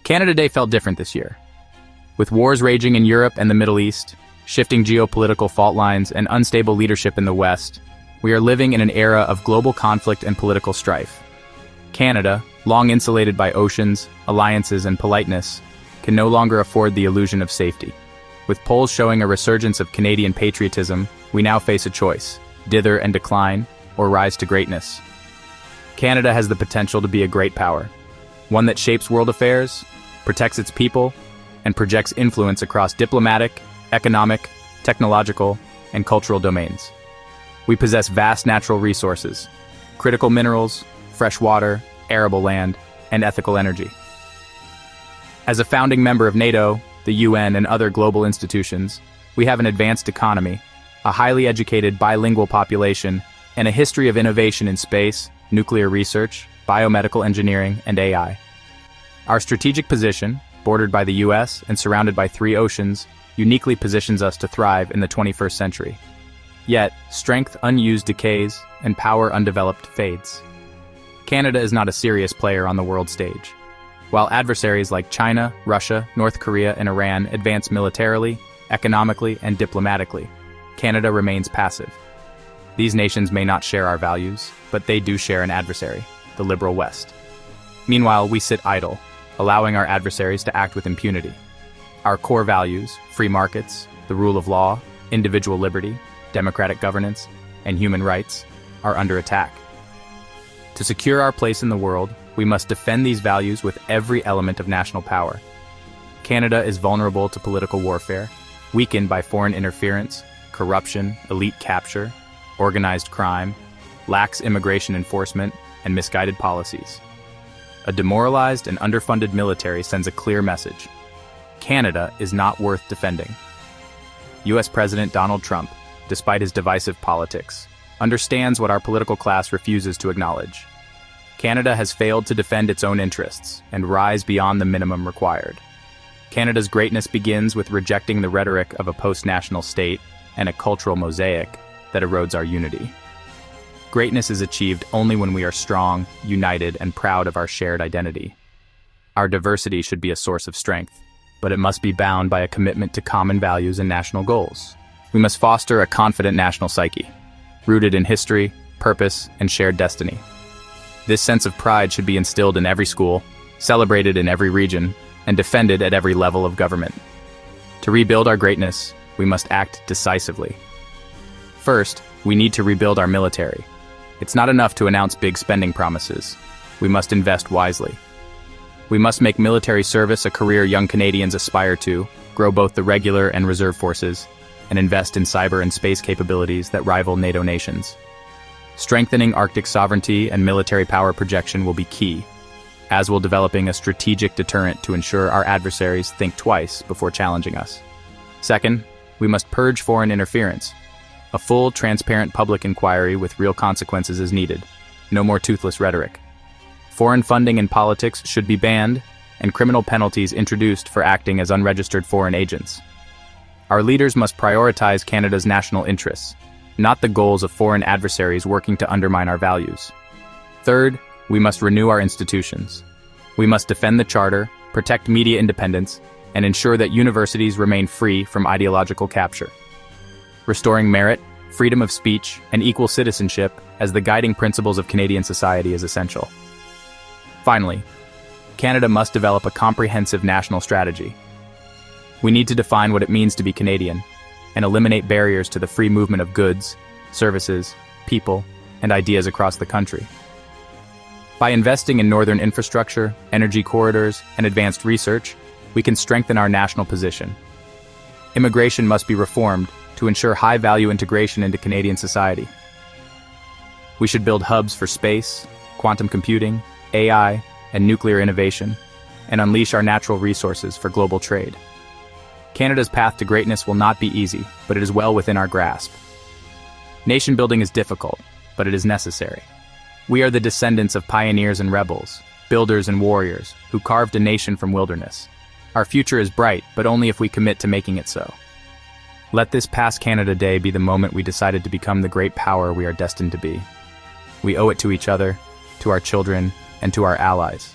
Canada Day felt different this year. With wars raging in Europe and the Middle East, shifting geopolitical fault lines, and unstable leadership in the West, we are living in an era of global conflict and political strife. Canada, long insulated by oceans, alliances, and politeness, can no longer afford the illusion of safety. With polls showing a resurgence of Canadian patriotism, we now face a choice: dither and decline, or rise to greatness. Canada has the potential to be a great power, one that shapes world affairs, protects its people, and projects influence across diplomatic, economic, technological, and cultural domains. We possess vast natural resources, critical minerals, fresh water, arable land, and ethical energy. As a founding member of NATO, the UN, and other global institutions, we have an advanced economy, a highly educated bilingual population, and a history of innovation in space, nuclear research, biomedical engineering, and AI. Our strategic position, bordered by the US and surrounded by 3 oceans, uniquely positions us to thrive in the 21st century. Yet, strength unused decays, and power undeveloped fades. Canada is not a serious player on the world stage. While adversaries like China, Russia, North Korea, and Iran advance militarily, economically, and diplomatically, Canada remains passive. These nations may not share our values, but they do share an adversary, the liberal West. Meanwhile, we sit idle, allowing our adversaries to act with impunity. Our core values, free markets, the rule of law, individual liberty, democratic governance, and human rights, are under attack. To secure our place in the world, we must defend these values with every element of national power. Canada is vulnerable to political warfare, weakened by foreign interference, corruption, elite capture, organized crime, lax immigration enforcement, and misguided policies. A demoralized and underfunded military sends a clear message: Canada is not worth defending. US President Donald Trump, despite his divisive politics, understands what our political class refuses to acknowledge. Canada has failed to defend its own interests and rise beyond the minimum required. Canada's greatness begins with rejecting the rhetoric of a post-national state and a cultural mosaic that erodes our unity. Greatness is achieved only when we are strong, united, and proud of our shared identity. Our diversity should be a source of strength, but it must be bound by a commitment to common values and national goals. We must foster a confident national psyche, rooted in history, purpose, and shared destiny. This sense of pride should be instilled in every school, celebrated in every region, and defended at every level of government. To rebuild our greatness, we must act decisively. First, we need to rebuild our military. It's not enough to announce big spending promises. We must invest wisely. We must make military service a career young Canadians aspire to, grow both the regular and reserve forces, and invest in cyber and space capabilities that rival NATO nations. Strengthening Arctic sovereignty and military power projection will be key, as will developing a strategic deterrent to ensure our adversaries think twice before challenging us. Second, we must purge foreign interference. A full, transparent public inquiry with real consequences is needed. No more toothless rhetoric. Foreign funding in politics should be banned, and criminal penalties introduced for acting as unregistered foreign agents. Our leaders must prioritize Canada's national interests, not the goals of foreign adversaries working to undermine our values. Third, we must renew our institutions. We must defend the Charter, protect media independence, and ensure that universities remain free from ideological capture. Restoring merit, freedom of speech, and equal citizenship as the guiding principles of Canadian society is essential. Finally, Canada must develop a comprehensive national strategy. We need to define what it means to be Canadian and eliminate barriers to the free movement of goods, services, people, and ideas across the country. By investing in northern infrastructure, energy corridors, and advanced research, we can strengthen our national position. Immigration must be reformed to ensure high-value integration into Canadian society. We should build hubs for space, quantum computing, AI, and nuclear innovation, and unleash our natural resources for global trade. Canada's path to greatness will not be easy, but it is well within our grasp. Nation building is difficult, but it is necessary. We are the descendants of pioneers and rebels, builders and warriors, who carved a nation from wilderness. Our future is bright, but only if we commit to making it so. Let this past Canada Day be the moment we decided to become the great power we are destined to be. We owe it to each other, to our children, and to our allies.